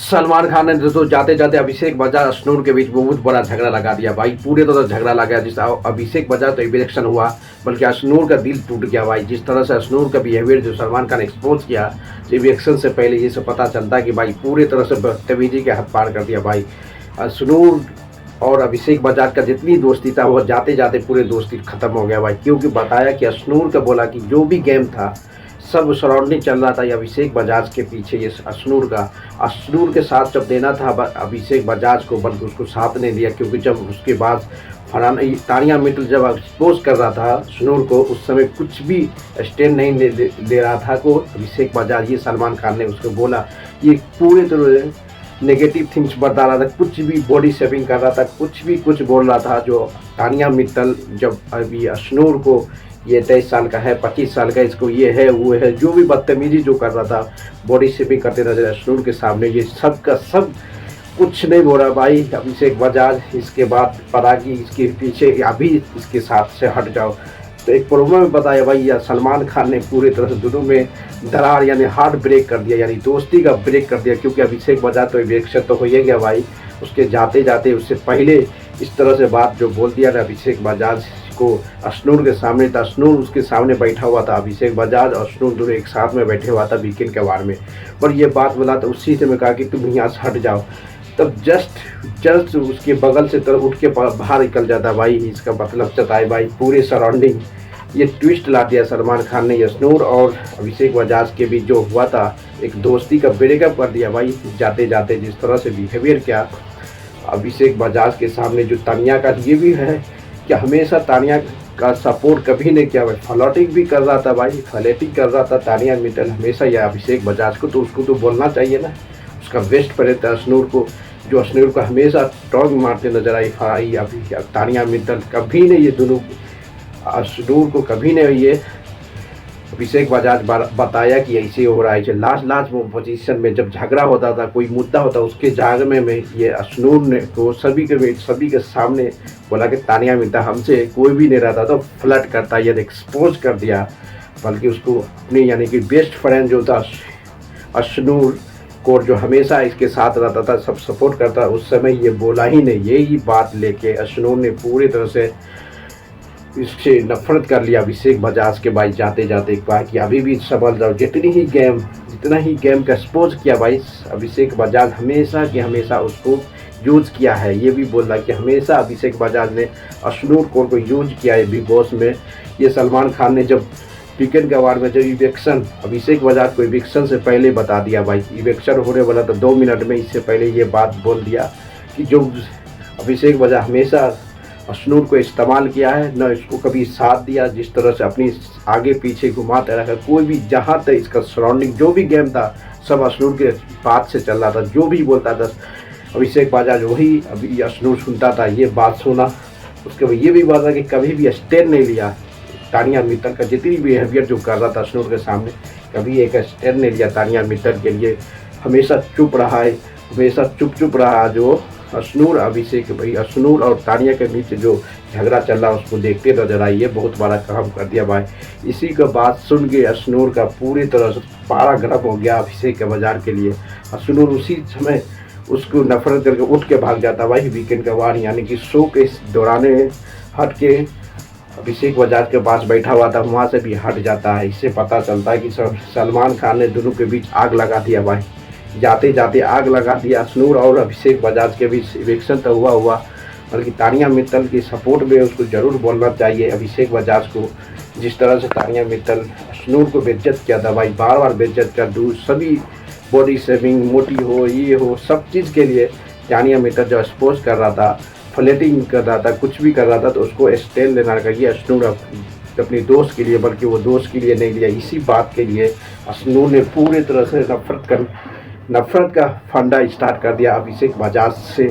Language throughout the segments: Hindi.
सलमान खान ने दोस्तों जाते जाते अभिषेक बजाज अश्नूर के बीच बहुत बड़ा झगड़ा लगा दिया भाई। पूरे तरह झगड़ा लगा जिस अभिषेक बजाज तो इलेक्शन हुआ, बल्कि अश्नूर का दिल टूट गया भाई। जिस तरह से अश्नूर का बिहेवियर जो सलमान खान एक्सपोज किया इलेक्शन से पहले, ये सब पता चलता है कि भाई पूरे तरह से बदतमीजी के हद पार कर दिया भाई। अश्नूर और अभिषेक बजाज का जितनी दोस्ती था वो जाते जाते पूरे दोस्ती खत्म हो गया भाई। क्योंकि बताया कि अश्नूर का बोला कि जो भी गेम था सब सराउंडिंग चल रहा था ये अभिषेक बजाज के पीछे, ये अश्नूर के साथ जब देना था अभिषेक बजाज को, बल्कि उसको साथ नहीं दिया। क्योंकि जब उसके बाद तानिया मित्तल जब एक्सपोज कर रहा था अश्नूर को, उस समय कुछ भी स्टैंड नहीं दे रहा था को अभिषेक बजाज। ये सलमान खान ने उसको बोला, ये पूरे तरह नेगेटिव थिंग्स बता रहा था, कुछ भी बॉडी शेपिंग कर रहा था, कुछ बोल रहा था। जो तानिया मित्तल जब अभी अश्नूर को ये 23 साल का है, 25 साल का, इसको ये है वो है, जो भी बदतमीजी जो कर रहा था, बॉडी शेपिंग करते नजर अश्नूर के सामने, ये सब का सब कुछ नहीं बोल रहा भाई अभिषेक बजाज। इसके बाद पता कि इसके पीछे अभी इसके साथ से हट जाओ। तो एक प्रोमो में बताया भाई या सलमान खान ने पूरी तरह से दोनों में दरार यानी हार्ट ब्रेक कर दिया, यानी दोस्ती का ब्रेक कर दिया। क्योंकि अभिषेक बजाज तो इलेक्शन तो हो ही गया भाई, उसके जाते जाते उससे पहले इस तरह से बात जो बोल दिया ना अभिषेक बजाज को अश्नूर के सामने था। अश्नूर उसके सामने बैठा हुआ था, अभिषेक बजाज और अश्नूर दोनों एक साथ में बैठे हुआ था वीकेंड के वार में। पर ये बात बोला तो उसी से मैं कहा कि तुम यहाँ से हट जाओ। तब जस्ट उसके बगल से तरफ उठ के बाहर निकल जाता भाई। इसका मतलब चताए भाई पूरे सराउंडिंग ये ट्विस्ट ला दिया सलमान खान ने अश्नूर और अभिषेक बजाज के बीच जो हुआ था, एक दोस्ती का ब्रेकअप कर दिया भाई। जाते जाते जिस तरह से बिहेवियर किया अभिषेक बजाज के सामने, जो तानिया का ये भी है कि हमेशा तानिया का सपोर्ट कभी नहीं किया भाई, फ्लर्टिंग भी कर रहा था भाई, फ्लर्टिंग कर रहा था तानिया मित्तल हमेशा या अभिषेक बजाज को। तो उसको तो बोलना चाहिए ना, उसका बेस्ट फ्रेंड था अश्नूर को, जो अश्नूर को हमेशा टॉन्ग मारते नजर आई अभी तानिया मित्तल। कभी नहीं ये दोनों अश्नूर को कभी नहीं ये अभिषेक बजाज बताया कि ऐसे हो रहा है। लास्ट पोजीशन में जब झगड़ा होता था, कोई मुद्दा होता, उसके झागमे में ये अश्नूर ने तो सभी के सामने बोला कि तानिया मित्तल हमसे कोई भी नहीं रहता तो फ्लर्ट करता, ये एक्सपोज कर दिया। बल्कि उसको अपनी यानी कि बेस्ट फ्रेंड जो था अश्नूर को, जो हमेशा इसके साथ रहता था, सब सपोर्ट करता, उस समय ये बोला ही नहीं। यही बात लेके अश्नूर ने पूरी तरह से इससे नफरत कर लिया अभिषेक बजाज के भाई। जाते जाते कहा कि अभी भी संभल जाओ, जितना ही गेम का एक्सपोज किया भाई अभिषेक बजाज, हमेशा उसको यूज किया है। ये भी बोल रहा कि हमेशा अभिषेक बजाज ने अश्नूर को यूज किया है बिग बॉस में। ये सलमान खान ने जब वीकेंड के वार में जब इवेक्शन अभिषेक बजाज को इवेक्शन से पहले बता दिया भाई, इवेक्शन होने वाला था 2 मिनट में, इससे पहले ये बात बोल दिया कि जो अभिषेक बजाज हमेशा अश्नूर को इस्तेमाल किया है, न इसको कभी साथ दिया। जिस तरह से अपनी आगे पीछे घुमाते रखा, कोई भी जहाँ तक इसका सराउंडिंग जो भी गेम था सब अश्नूर के बात से चल रहा था। जो भी बोलता था अभिषेक बजाज वही अभी अश्नूर सुनता था। ये बात सुना उसके बाद ये भी बात था कि कभी भी स्टैंड नहीं लिया तानिया मित्तल का, जितनी बिहेवियर जो कर रहा था अश्नूर के सामने, कभी एक स्टैंड नहीं लिया तानिया मित्तल के लिए। हमेशा चुप रहा है, हमेशा चुप रहा। जो अश्नूर अभिषेक भाई, अश्नूर और तानिया के बीच जो झगड़ा चल रहा उसको देखते नजर आई, ये बहुत बड़ा काम कर दिया भाई। इसी का बात सुन के अश्नूर का पूरी तरह से पारा गर्म हो गया अभिषेक के बाजार के लिए। अश्नूर उसी समय उसको नफरत करके उठ के भाग जाता भाई वीकेंड का वार, यानी कि शो के दौराने हट के अभिषेक बजाज के पास बैठा हुआ था, वहाँ से भी हट जाता है। इससे पता चलता है कि सलमान खान ने दोनों के बीच आग लगा दिया भाई। जाते जाते आग लगा दिया अश्नूर और अभिषेक बजाज के बीच। इलेक्शन तो हुआ, बल्कि तानिया मित्तल की सपोर्ट में उसको ज़रूर बोलना चाहिए अभिषेक बजाज को। जिस तरह से तानिया मित्तल अश्नूर को बेइज्जत किया था भाई, बार बेइज्जत कर दूँ, सभी बॉडी शेविंग, मोटी हो, ये हो, सब चीज़ के लिए तानिया मित्तल जो एक्सपोज कर रहा था, फ्लर्टिंग कर रहा था, कुछ भी कर रहा था, तो उसको स्टैंड लेना चाहिए अश्नूर अपने दोस्त के लिए, बल्कि वो दोस्त के लिए नहीं लिया। इसी बात के लिए अश्नूर ने पूरी तरह से नफरत का फंडा स्टार्ट कर दिया अभिषेक बजाज से।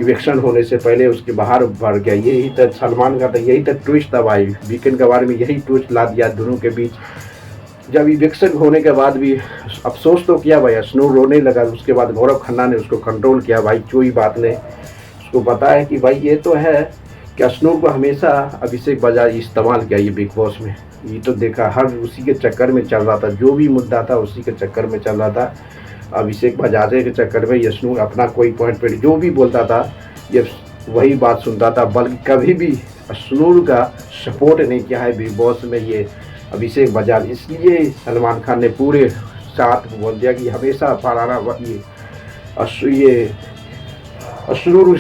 इलेक्शन होने से पहले उसके बाहर बढ़ गया। यही तक सलमान का था, यही तक ट्विस्ट था भाई वीकेंड के बारे में, यही ट्विस्ट ला दिया दोनों के बीच। जब इलेक्शन होने के बाद भी अफसोस तो किया भाई, अश्नूर रोने लगा। उसके बाद गौरव खन्ना ने उसको कंट्रोल किया भाई, कोई बात नहीं। उसको बताया कि भाई ये तो है कि अश्नूर को हमेशा अभिषेक बजाज इस्तेमाल किया ये बिग बॉस में। ये तो देखा हर उसी के चक्कर में चल रहा था, जो भी मुद्दा था उसी के चक्कर में चल रहा था। अभिषेक बजाज के चक्कर में अश्नूर अपना कोई पॉइंट पे जो भी बोलता था ये वही बात सुनता था, बल्कि कभी भी अश्नूर का सपोर्ट नहीं किया है बिग बॉस में ये अभिषेक बजाज। इसलिए सलमान खान ने पूरे साथ बोल दिया कि हमेशा फलाना ये अश्नूर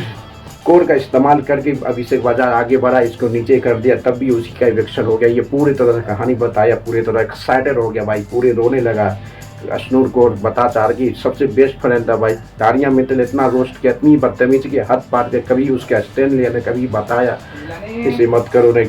कोड का इस्तेमाल करके अभिषेक बजाज आगे बढ़ा, इसको नीचे कर दिया, तब भी उसी का इवेक्शन हो गया। ये पूरी तरह से कहानी बताया, पूरी तरह एक्साइटेड हो गया भाई, पूरे रोने लगा। अश्नूर को बता चाह रही कि सबसे बेस्ट फ्रेंड था भाई, तारियां मित्तल इतना रोस्ट किया, इतनी बदतमीजी की हद पार के, कभी उसका स्टैंड लिया, कभी बताया इसे मत करो नहीं